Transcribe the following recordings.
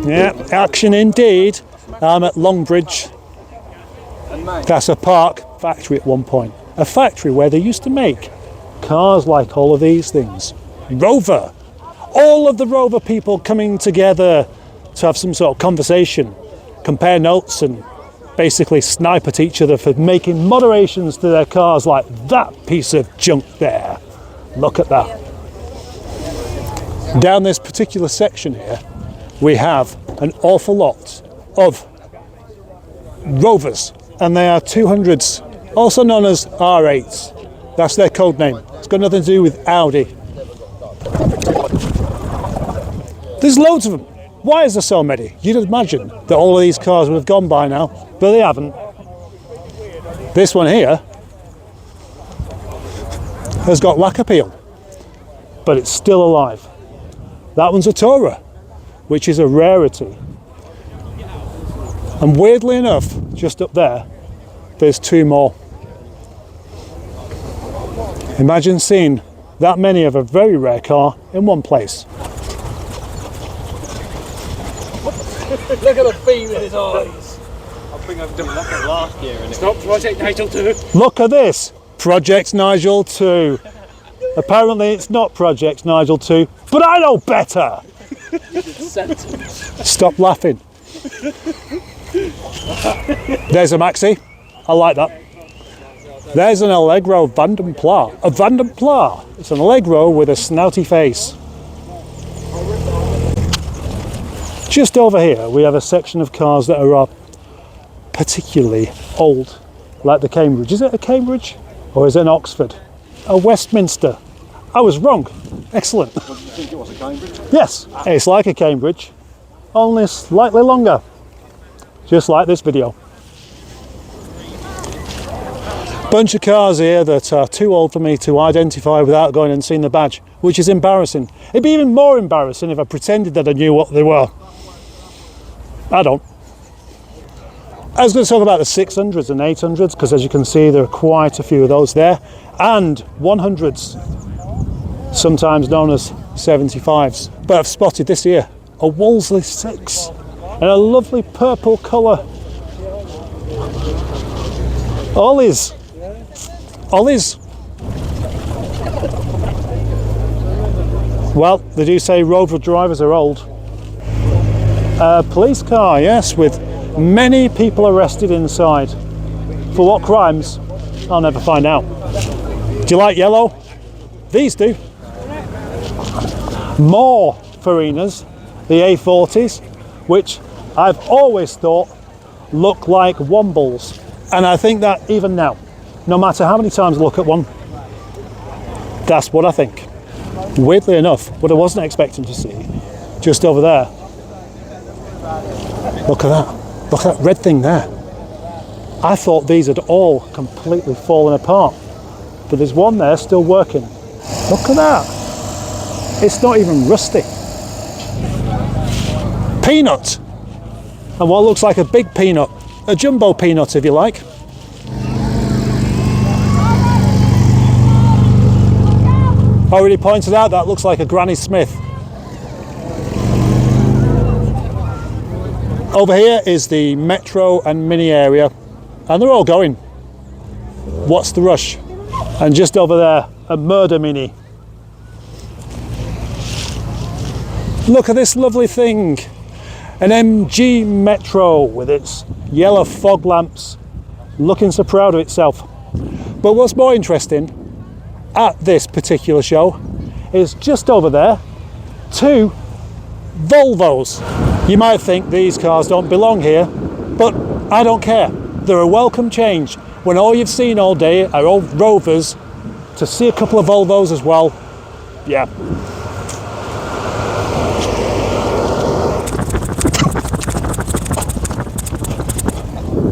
Yeah, action indeed. I'm at Longbridge. That's a park factory at one point. A factory where they used to make cars like all of these things. Rover. All of the Rover people coming together to have some sort of conversation, compare notes and basically snipe at each other for making moderations to their cars like that piece of junk there. Look at that. Down this particular section here, we have an awful lot of Rovers, and they are 200s, also known as R8s. That's their code name. It's got nothing to do with Audi. There's loads of them. Why is there so many? You'd imagine that all of these cars would have gone by now, but they haven't. This one here has got lack appeal, but it's still alive. That one's a Tourer, which is a rarity. And weirdly enough, just up there, there's two more. Imagine seeing that many of a very rare car in one place. Look at the beam in his eyes. I think I've done that last year. And it's not Project Nigel 2. Look at this, Project Nigel 2. Apparently it's not Project Nigel 2, but I know better. Stop laughing. There's a Maxi. I like that. There's an Allegro Vanden Plas. A Vanden Plas. It's an Allegro with a snouty face. Just over here we have a section of cars that are particularly old, like the Cambridge. Is it a Cambridge or is it an Oxford? A Westminster. I was wrong. Excellent. What, did you think it was a Cambridge? Yes, it's like a Cambridge, only slightly longer, just like this video. Bunch of cars here that are too old for me to identify without going and seeing the badge, which is embarrassing. It'd be even more embarrassing if I pretended that I knew what they were. I don't. I was going to talk about the 600s and 800s, because as you can see there are quite a few of those there, and 100s, sometimes known as 75s. But I've spotted this here, a Wolseley 6, and a lovely purple colour. Ollies. Well, they do say Rover drivers are old. A police car, yes, with many people arrested inside. For what crimes? I'll never find out. Do you like yellow? These do. More Farinas, the A40s, which I've always thought look like Wombles. And I think that even now, no matter how many times I look at one, that's what I think. Weirdly enough, what I wasn't expecting to see, just over there, look at that. Look at that red thing there. I thought these had all completely fallen apart, but there's one there still working. Look at that. It's not even rusty. Peanut. And what looks like a big peanut, a jumbo peanut if you like. Already pointed out that looks like a Granny Smith. Over here is the Metro and Mini area, and they're all going. What's the rush? And just over there, a Murder Mini. Look at this lovely thing. An MG Metro with its yellow fog lamps, looking so proud of itself. But what's more interesting at this particular show is just over there, two Volvos. You might think these cars don't belong here, but I don't care. They're a welcome change when all you've seen all day are old Rovers. To see a couple of Volvos as well, yeah.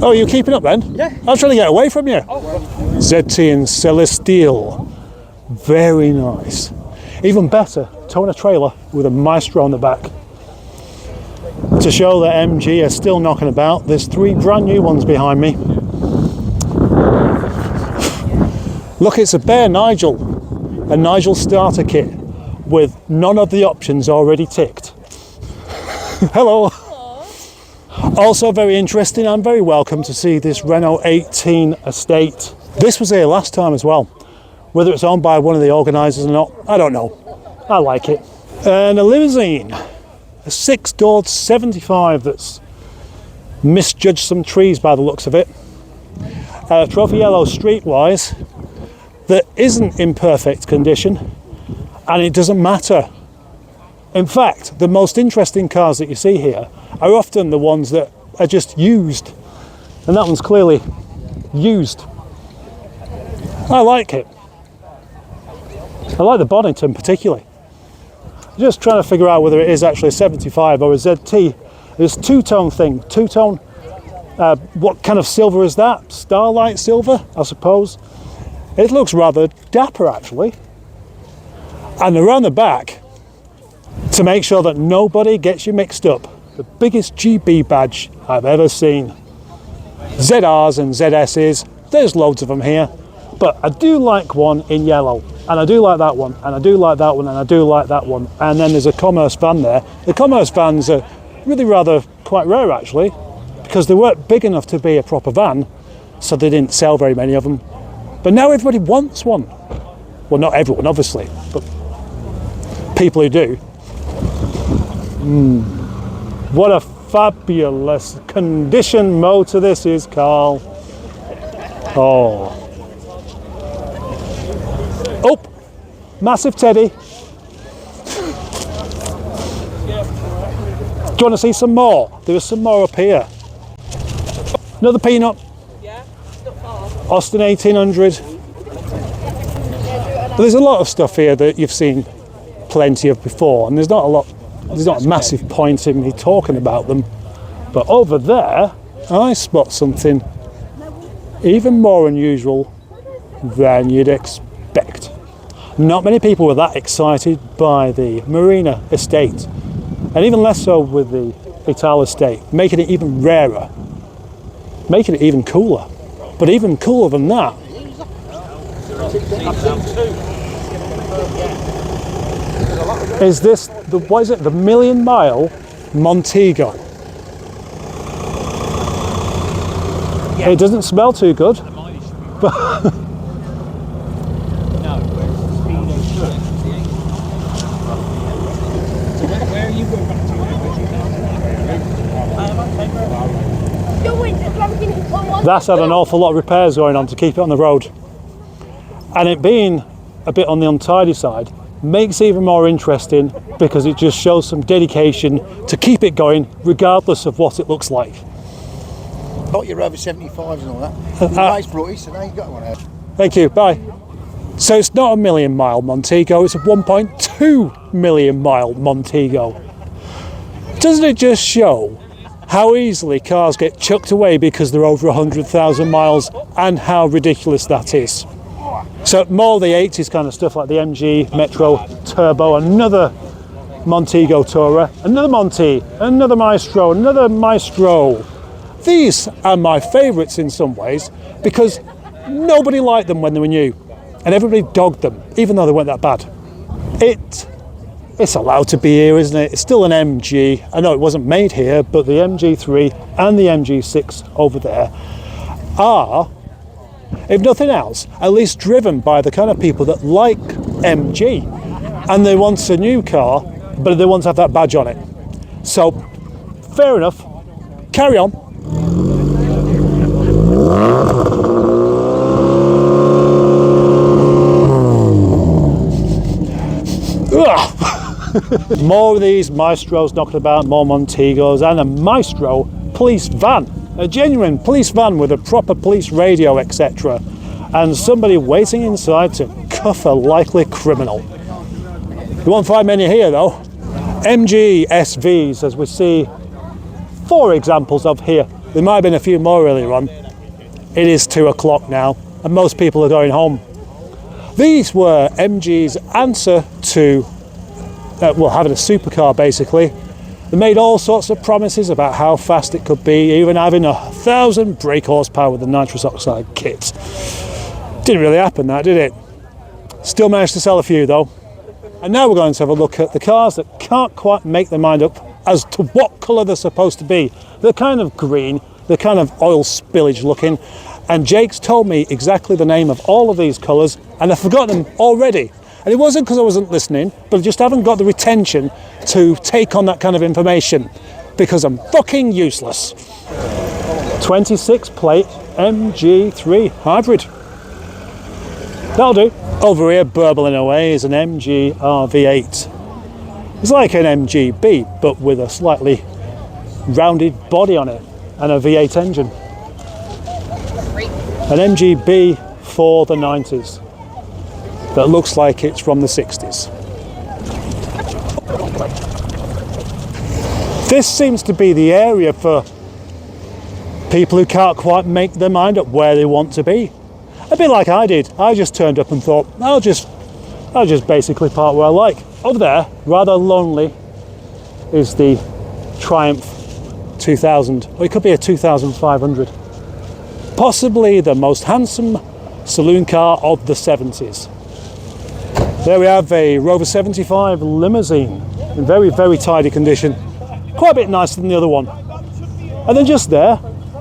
Oh, you're keeping up then? Yeah. I was trying to get away from you. Oh, well. ZT and Celestial. Very nice. Even better, towing a trailer with a Maestro on the back. To show that MG are still knocking about, there's three brand new ones behind me. Look, it's a bare Nigel, a Nigel starter kit with none of the options already ticked. Hello. Also very interesting and very welcome to see this Renault 18 estate. This was here last time as well. Whether it's owned by one of the organisers or not, I don't know. I like it. And a limousine, a 6-doored 75 that's misjudged some trees by the looks of it. Trophy yellow streetwise that isn't in perfect condition, and it doesn't matter. In fact, the most interesting cars that you see here are often the ones that are just used, and that one's clearly used. I like it. I like the bonnet in particular. I'm just trying to figure out whether it is actually a 75 or a ZT. This two-tone thing, two-tone, what kind of silver is that? Starlight silver, I suppose. It looks rather dapper actually. And around the back, to make sure that nobody gets you mixed up, the biggest GB badge I've ever seen. ZRs and ZSs, there's loads of them here, but I do like one in yellow, and I do like that one, and I do like that one, and I do like that one. And then there's a commerce van there. The commerce vans are really rather quite rare actually, because they weren't big enough to be a proper van, so they didn't sell very many of them. But now everybody wants one. Well, not everyone obviously, but people who do. What a fabulous condition motor this is, Carl. Oh, massive teddy. Do you want to see some more? There is some more up here. Another peanut. Yeah, not far. Austin 1800. But there's a lot of stuff here that you've seen plenty of before, and there's not a massive point in me talking about them. But over there, I spot something even more unusual than you'd expect. Not many people were that excited by the Marina estate, and even less so with the Ital estate, making it even rarer, making it even cooler. But even cooler than that, is this, what is it, the Million Mile Montego. Yeah. It doesn't smell too good, but that's had an awful lot of repairs going on to keep it on the road. And it being a bit on the untidy side makes it even more interesting, because it just shows some dedication to keep it going regardless of what it looks like. Got your Rover 75s and all that. Nice brought you, so now you've got one out. Thank you, bye. So it's not a Million Mile Montego, it's a 1.2 million mile Montego. Doesn't it just show how easily cars get chucked away because they're over 100,000 miles, and how ridiculous that is? So more the 80s kind of stuff, like the MG Metro Turbo, another Montego Tourer, another Monty, another Maestro, another Maestro. These are my favourites in some ways, because nobody liked them when they were new, and everybody dogged them, even though they weren't that bad. It's allowed to be here, isn't it? It's still an MG. I know it wasn't made here, but the MG3 and the MG6 over there are, if nothing else, at least driven by the kind of people that like MG, and they want a new car, but they want to have that badge on it. So, fair enough. Carry on. More of these Maestros knocking about, more Montegos, and a Maestro police van, a genuine police van with a proper police radio, etc., and somebody waiting inside to cuff a likely criminal. You won't find many here though. MG SVs, as we see 4 examples of here. There might have been a few more earlier on. It is 2 o'clock now, and most people are going home. These were MG's answer to having a supercar basically. They made all sorts of promises about how fast it could be, even having 1,000 brake horsepower with the nitrous oxide kit. Didn't really happen that, did it? Still managed to sell a few though. And now we're going to have a look at the cars that can't quite make their mind up as to what colour they're supposed to be. They're kind of green, they're kind of oil spillage looking, and Jake's told me exactly the name of all of these colours, and I've forgotten them already. And it wasn't because I wasn't listening, but I just haven't got the retention to take on that kind of information, because I'm fucking useless. 26 plate MG3 hybrid. That'll do. Over here, burbling away, is an MG RV8. It's like an MGB, but with a slightly rounded body on it and a V8 engine. An MGB for the 90s that looks like it's from the 60s. This seems to be the area for people who can't quite make their mind up where they want to be. A bit like I did. I just turned up and thought, I'll just basically park where I like. Over there, rather lonely, is the Triumph 2000, or it could be a 2500. Possibly the most handsome saloon car of the 70s. There we have a Rover 75 limousine in very, very tidy condition. Quite a bit nicer than the other one. And then just there,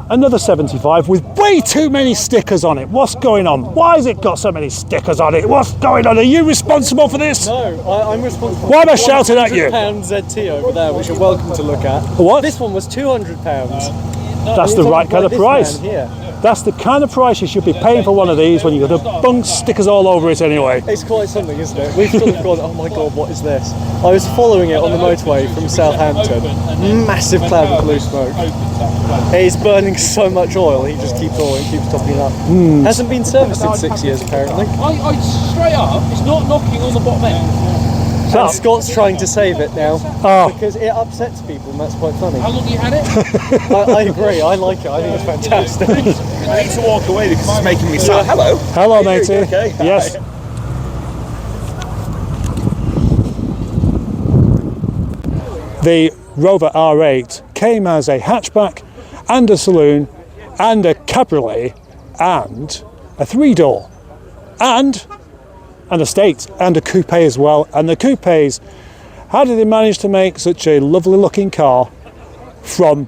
another 75 with way too many stickers on it. What's going on? Why has it got so many stickers on it? What's going on? Are you responsible for this? No, I'm responsible. Why am I shouting at you? £100 ZT over there, which you're welcome to look at. What? This one was £200. That's the right kind of price. That's the kind of price you should be paying for one of these when you've got the bunk stickers all over it anyway. It's quite something, isn't it? We've sort of gone, oh my god, what is this? I was following it on the motorway from Southampton. Massive cloud of blue smoke. It's burning so much oil, he just keeps oil, he keeps topping it up. Hasn't been serviced in 6 years apparently. I straight up, it's not knocking on the bottom end. And Scott's trying to save it now because it upsets people, and that's quite funny. How long have you had it? I agree, I like it, I think it's fantastic. I need to walk away because it's making me sad. Hello. Hello, matey. Okay. Yes. The Rover R8 came as a hatchback and a saloon and a cabriolet and a three-door and an estate and a coupe as well. And the coupes, how did they manage to make such a lovely looking car from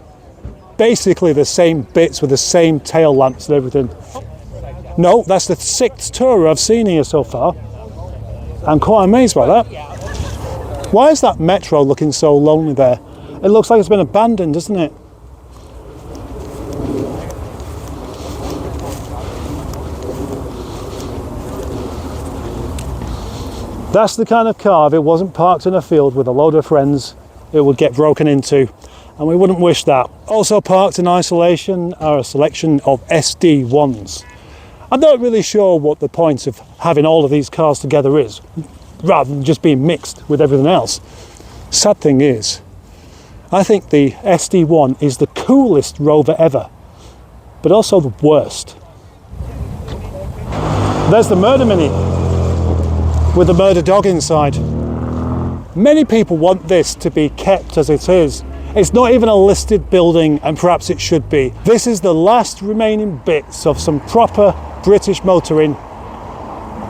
basically the same bits with the same tail lamps and everything? No, that's the 6th Tourer I've seen here so far. I'm quite amazed by that. Why is that Metro looking so lonely there? It looks like it's been abandoned, doesn't it? That's the kind of car, if it wasn't parked in a field with a load of friends, it would get broken into, and we wouldn't wish that. Also parked in isolation are a selection of SD1s. I'm not really sure what the point of having all of these cars together is, rather than just being mixed with everything else. Sad thing is, I think the SD1 is the coolest Rover ever, but also the worst. There's the Murder Mini, with a murder dog inside. Many people want this to be kept as it is. It's not even a listed building, and perhaps it should be. This is the last remaining bits of some proper British motoring,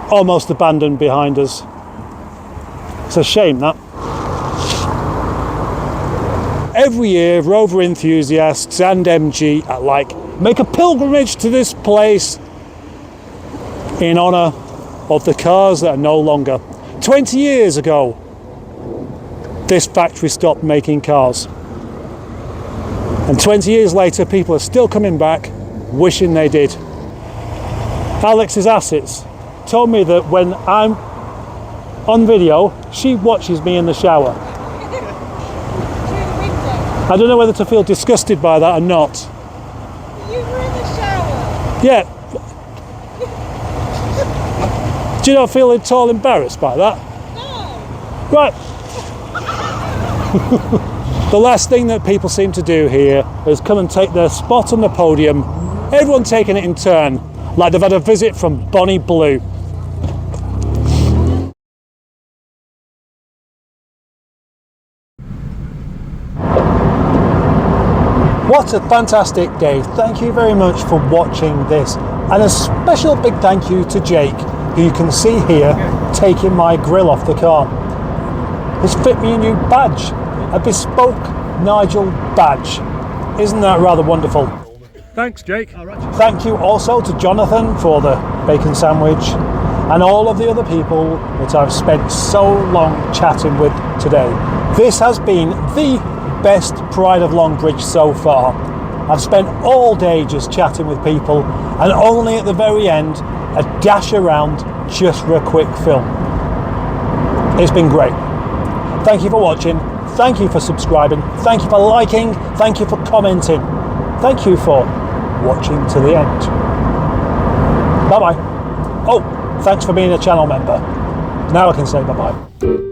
almost abandoned behind us. It's a shame that. Every year, Rover enthusiasts and MG alike make a pilgrimage to this place in honour of the cars that are no longer. 20 years ago, this factory stopped making cars. And 20 years later, people are still coming back, wishing they did. Alex's assets told me that when I'm on video, she watches me in the shower. I don't know whether to feel disgusted by that or not. You were in the shower? Yeah. Do you not feel at all embarrassed by that? No. Right. The last thing that people seem to do here is come and take their spot on the podium, everyone taking it in turn, like they've had a visit from Bonnie Blue. What a fantastic day. Thank you very much for watching this And a special big thank you to Jake, who you can see here taking my grill off the car. He's fit me a new badge, a bespoke Nigel badge. Isn't that rather wonderful? Thanks, Jake. Thank you also to Jonathan for the bacon sandwich and all of the other people that I've spent so long chatting with today. This has been the best Pride of Longbridge so far. I've spent all day just chatting with people and only at the very end a dash around just for a quick film. It's been great. Thank you for watching. Thank you for subscribing. Thank you for liking. Thank you for commenting. Thank you for watching to the end. Bye bye. Oh, thanks for being a channel member. Now I can say bye bye.